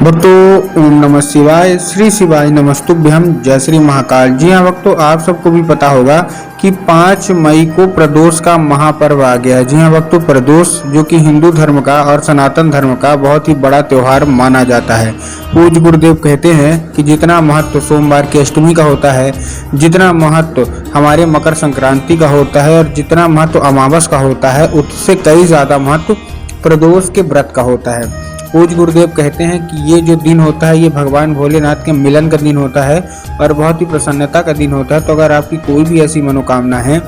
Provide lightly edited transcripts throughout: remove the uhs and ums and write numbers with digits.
भक्तों ओम नमः शिवाय, श्री शिवाय नमस्तुभ्यम, जय श्री महाकाल। जी हाँ भक्तों, आप सबको भी पता होगा कि 5 मई को प्रदोष का महापर्व आ गया है। जी हाँ भक्तों, प्रदोष जो कि हिंदू धर्म का और सनातन धर्म का बहुत ही बड़ा त्योहार माना जाता है। पूज्य गुरुदेव कहते हैं कि जितना महत्व सोमवार की अष्टमी का होता है, जितना महत्व हमारे मकर संक्रांति का होता है और जितना महत्व अमावस का होता है, उससे कई ज़्यादा महत्व प्रदोष के व्रत का होता है। पूज्य गुरुदेव कहते हैं कि ये जो दिन होता है ये भगवान भोलेनाथ के मिलन का दिन होता है और बहुत ही प्रसन्नता का दिन होता है। तो अगर आपकी कोई भी ऐसी मनोकामना है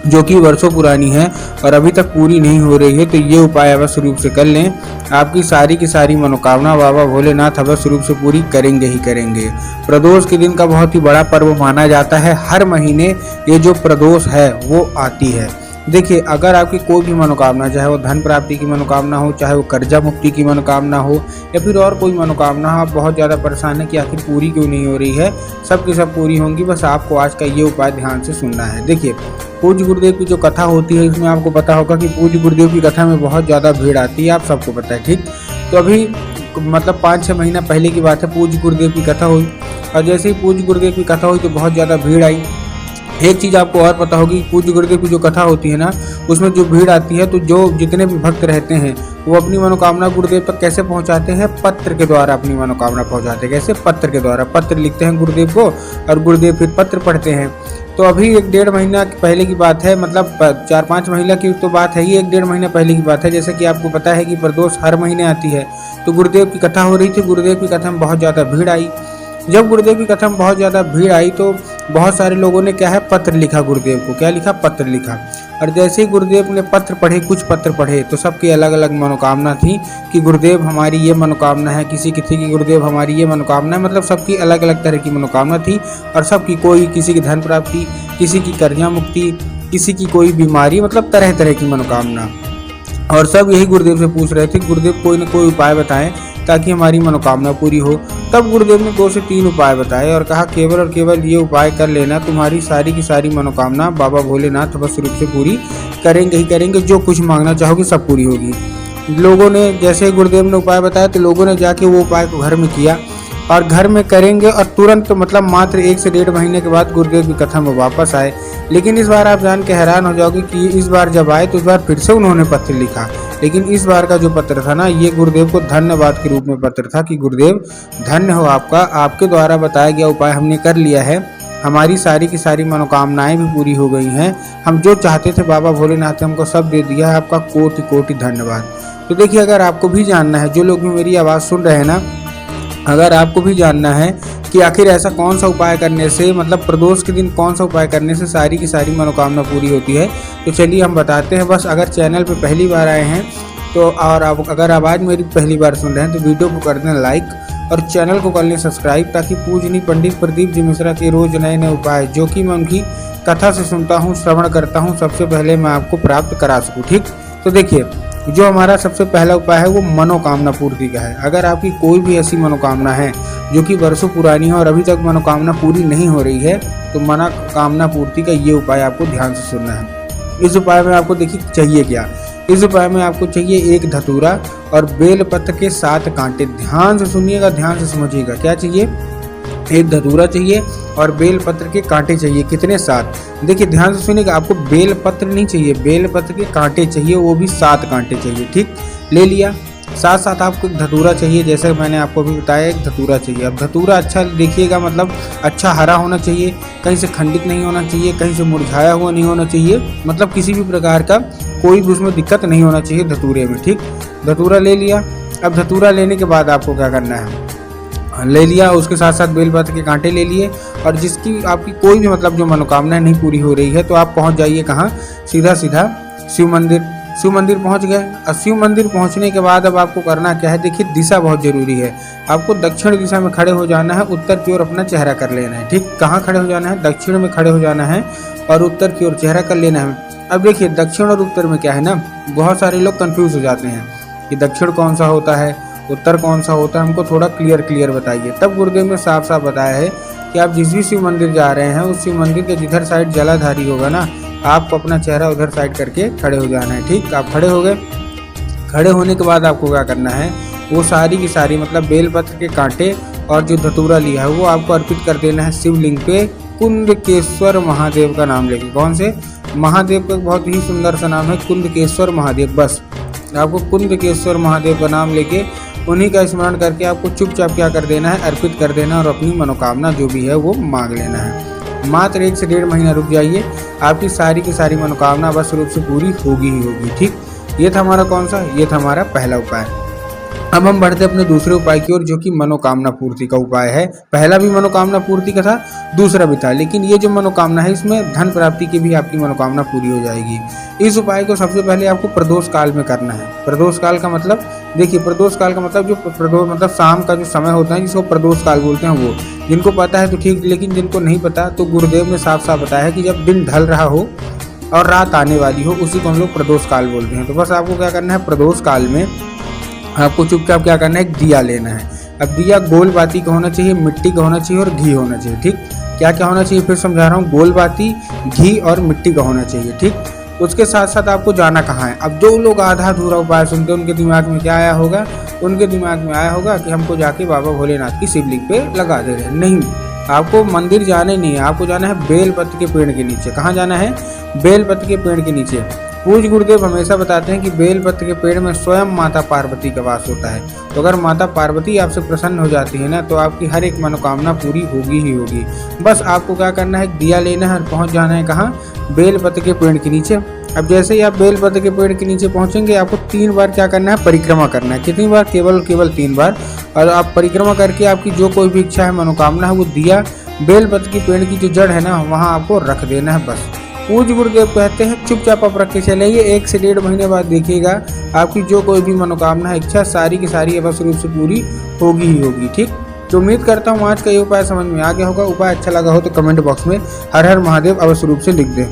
जो कि वर्षों पुरानी है और अभी तक पूरी नहीं हो रही है, तो ये उपाय अवश्य रूप से कर लें। आपकी सारी की सारी मनोकामना बाबा भोलेनाथ अवश्य रूप से पूरी करेंगे ही करेंगे। प्रदोष के दिन का बहुत ही बड़ा पर्व माना जाता है। हर महीने ये जो प्रदोष है वो आती है। देखिए, अगर आपकी कोई भी मनोकामना, चाहे वो धन प्राप्ति की मनोकामना हो, चाहे वो कर्जा मुक्ति की मनोकामना हो या फिर और कोई मनोकामना हो, आप बहुत ज़्यादा परेशान है कि आखिर पूरी क्यों नहीं हो रही है, सब की सब पूरी होंगी। बस आपको आज का ये उपाय ध्यान से सुनना है। देखिए, पूज्य गुरुदेव की जो कथा होती है, इसमें आपको पता होगा कि पूज्य गुरुदेव की कथा में बहुत ज़्यादा भीड़ आती है, आप सबको पता है। ठीक, तो अभी मतलब 5-6 महीना पहले की बात है, पूज्य गुरुदेव की कथा हुई और जैसे ही पूज्य गुरुदेव की कथा हुई तो बहुत ज़्यादा भीड़ आई। एक चीज़ आपको और पता होगी, पूज्य गुरुदेव की जो कथा होती है ना, उसमें जो भीड़ आती है तो जो जितने भी भक्त रहते हैं वो अपनी मनोकामना गुरुदेव तक कैसे पहुंचाते हैं? पत्र के द्वारा अपनी मनोकामना पहुंचाते हैं। कैसे? पत्र के द्वारा। पत्र लिखते हैं गुरुदेव को और गुरुदेव फिर पत्र पढ़ते हैं। तो अभी 1-1.5 महीना पहले की बात है, मतलब 4-5 महीना की तो बात है ही, 1-1.5 महीना पहले की बात है। जैसे कि आपको पता है कि प्रदोष हर महीने आती है, तो गुरुदेव की कथा हो रही थी। गुरुदेव की कथा में बहुत ज़्यादा भीड़ आई। जब गुरुदेव की कथा में बहुत ज़्यादा भीड़ आई तो बहुत सारे लोगों ने क्या है, पत्र लिखा गुरुदेव को। क्या लिखा? पत्र लिखा। और जैसे ही गुरुदेव ने पत्र पढ़े, कुछ पत्र पढ़े, तो सबकी अलग अलग मनोकामना थी कि गुरुदेव हमारी ये मनोकामना है, किसी की थी कि गुरुदेव हमारी ये मनोकामना है। मतलब सबकी अलग अलग तरह की मनोकामना थी और सबकी कोई, किसी की धन प्राप्ति, किसी की कर्जा मुक्ति, किसी की कोई बीमारी, मतलब तरह तरह की मनोकामना। और सब यही गुरुदेव से पूछ रहे थे, गुरुदेव कोई ना कोई उपाय बताएं ताकि हमारी मनोकामना पूरी हो। तब गुरुदेव ने 2 से 3 उपाय बताए और कहा केवल और केवल ये उपाय कर लेना, तुम्हारी सारी की सारी मनोकामना बाबा भोलेनाथ अवश्य रूप से पूरी करेंगे ही करेंगे। जो कुछ मांगना चाहोगे सब पूरी होगी। लोगों ने जैसे गुरुदेव ने उपाय बताया तो लोगों ने जाके वो उपाय को घर में किया और घर में करेंगे और तुरंत, मतलब मात्र 1 से 1.5 महीने के बाद गुरुदेव की कथा में वापस आए। लेकिन इस बार आप जान के हैरान हो जाओगे कि इस बार जब आए तो इस बार फिर से उन्होंने पत्र लिखा। लेकिन इस बार का जो पत्र था ना, ये गुरुदेव को धन्यवाद के रूप में पत्र था कि गुरुदेव धन्य हो आपका, आपके द्वारा बताया गया उपाय हमने कर लिया है, हमारी सारी की सारी मनोकामनाएं भी पूरी हो गई हैं, हम जो चाहते थे बाबा भोलेनाथ ने हमको सब दे दिया है, आपका कोटि कोटि धन्यवाद। तो देखिए, अगर आपको भी जानना है, जो लोग भी मेरी आवाज़ सुन रहे हैं ना, अगर आपको भी जानना है कि आखिर ऐसा कौन सा उपाय करने से, मतलब प्रदोष के दिन कौन सा उपाय करने से सारी की सारी मनोकामना पूरी होती है, तो चलिए हम बताते हैं। बस अगर चैनल पे पहली बार आए हैं तो, और अगर आवाज़ मेरी पहली बार सुन रहे हैं तो वीडियो को कर दें लाइक और चैनल को कर लें सब्सक्राइब, ताकि पूजनीय पंडित प्रदीप जी मिश्रा के रोज़ नए नए उपाय जो कि मैं उनकी कथा से सुनता हूँ, श्रवण करता हूँ, सबसे पहले मैं आपको प्राप्त करा सकूँ। ठीक, तो देखिए, जो हमारा सबसे पहला उपाय है वो मनोकामना पूर्ति का है। अगर आपकी कोई भी ऐसी मनोकामना है जो कि वर्षों पुरानी है और अभी तक मनोकामना पूरी नहीं हो रही है, तो मनोकामना पूर्ति का ये उपाय आपको ध्यान से सुनना है। इस उपाय में आपको देखिए चाहिए क्या, इस उपाय में आपको चाहिए 1 धतूरा और बेलपत्र के 7 कांटे। ध्यान से सुनिएगा, ध्यान से समझिएगा। क्या चाहिए? 1 धतूरा चाहिए और बेलपत्र के कांटे चाहिए। कितने? 7। देखिए ध्यान से सुनिएगा, आपको बेलपत्र नहीं चाहिए, बेलपत्र के कांटे चाहिए, वो भी 7 कांटे चाहिए। ठीक, ले लिया। साथ साथ आपको 1 धतूरा चाहिए, जैसे मैंने आपको अभी बताया 1 धतूरा चाहिए। अब धतूरा अच्छा देखिएगा, मतलब अच्छा हरा होना चाहिए, कहीं से खंडित नहीं होना चाहिए, कहीं से मुरझाया हुआ नहीं होना चाहिए, मतलब किसी भी प्रकार का कोई भी उसमें दिक्कत नहीं होना चाहिए धतूरे में। ठीक, धतूरा ले लिया। अब धतूरा लेने के बाद आपको क्या करना है, ले लिया, उसके साथ साथ बेलपत्र के कांटे ले लिए और जिसकी आपकी कोई भी, मतलब जो मनोकामना नहीं पूरी हो रही है, तो आप पहुंच जाइए कहाँ, सीधा सीधा शिव मंदिर पहुंच गए। और शिव मंदिर पहुंचने के बाद अब आपको करना क्या है, देखिए दिशा बहुत जरूरी है। आपको दक्षिण दिशा में खड़े हो जाना है, उत्तर की ओर अपना चेहरा कर लेना है। ठीक, कहाँ खड़े हो जाना है? दक्षिण में खड़े हो जाना है और उत्तर की ओर चेहरा कर लेना है। अब देखिए, दक्षिण और उत्तर में क्या है ना, बहुत सारे लोग कंफ्यूज हो जाते हैं कि दक्षिण कौन सा होता है, उत्तर कौन सा होता है, हमको थोड़ा क्लियर बताइए। तब गुरुदेव ने साफ साफ बताया है कि आप जिस भी शिव मंदिर जा रहे हैं, उस शिव मंदिर के जिधर साइड जलाधारी होगा ना, आपको अपना चेहरा उधर साइड करके खड़े हो जाना है। ठीक, आप खड़े हो गए। खड़े होने के बाद आपको क्या करना है, वो सारी की सारी मतलब बेलपत्र के कांटे और जो धतूरा लिया है वो आपको अर्पित कर देना है शिवलिंग पे कुंदकेश्वर महादेव का नाम लेके। कौन से महादेव का बहुत ही सुंदर सा नाम है कुंदकेश्वर महादेव। बस आपको कुंदकेश्वर महादेव का नाम लेके उन्हीं का स्मरण करके आपको चुपचाप क्या कर देना है, अर्पित कर देना और अपनी मनोकामना जो भी है वो मांग लेना है। मात्र 1 से 1.5 महीना रुक जाइए, आपकी सारी की सारी मनोकामना बस रूप से पूरी होगी ही होगी। ठीक, ये था हमारा कौन सा, ये था हमारा पहला उपाय। अब हम बढ़ते अपने दूसरे उपाय की ओर, जो कि मनोकामना पूर्ति का उपाय है। पहला भी मनोकामना पूर्ति का था, दूसरा भी था, लेकिन ये जो मनोकामना है इसमें धन प्राप्ति की भी आपकी मनोकामना पूरी हो जाएगी। इस उपाय को सबसे पहले आपको प्रदोष काल में करना है। प्रदोष काल का मतलब देखिए, प्रदोष काल का मतलब जो प्रदोष मतलब शाम का जो समय होता है जिसको प्रदोष काल बोलते हैं, वो जिनको पता है तो ठीक, लेकिन जिनको नहीं पता तो गुरुदेव ने साफ साफ बताया है कि जब दिन ढल रहा हो और रात आने वाली हो उसी को हम लोग प्रदोष काल बोलते हैं। तो बस आपको क्या करना है, प्रदोष काल में आपको चुपचाप क्या करना है, एक दिया लेना है। अब दिया गोल बाती का होना चाहिए, मिट्टी का होना चाहिए और घी होना चाहिए। ठीक, क्या क्या होना चाहिए फिर समझा रहा हूँ, गोल बाती, घी और मिट्टी का होना चाहिए। ठीक, उसके साथ साथ आपको जाना कहाँ है। अब जो लोग आधा अधूरा उपाय सुनते हैं उनके दिमाग में क्या आया होगा, उनके दिमाग में आया होगा कि हमको जाके बाबा भोलेनाथ की शिवलिंग पे लगा दे रहे हैं। नहीं, आपको मंदिर जाने नहीं है, आपको जाना है बेलपत्र के पेड़ के नीचे। कहाँ जाना है, बेलपत्र के पेड़ के नीचे। पूज्य गुरुदेव हमेशा बताते हैं कि बेलपत्र के पेड़ में स्वयं माता पार्वती का वास होता है। तो अगर माता पार्वती आपसे प्रसन्न हो जाती है ना, तो आपकी हर एक मनोकामना पूरी होगी ही होगी। बस आपको क्या करना है, दिया लेना है और पहुंच जाना है कहाँ, बेलपत्र के पेड़ के नीचे। अब जैसे ही आप बेलपत्र के पेड़ के नीचे पहुंचेंगे, आपको 3 बार क्या करना है, परिक्रमा करना है। कितनी बार, केवल 3 बार। और आप परिक्रमा करके आपकी जो कोई भी इच्छा है, मनोकामना है, वो दिया बेलपत्र की पेड़ की जो जड़ है ना, वहाँ आपको रख देना है। बस पूज्य गुरुदेव कहते हैं चुपचाप आप रख के चलेंगे, 1 से 1.5 महीने बाद देखिएगा आपकी जो कोई भी मनोकामना है, इच्छा सारी की सारी अवश्य रूप से पूरी होगी ही होगी। ठीक, तो उम्मीद करता हूँ आज का ये उपाय समझ में आ गया होगा। उपाय अच्छा लगा हो तो कमेंट बॉक्स में हर हर महादेव अवश्य रूप से लिख दें।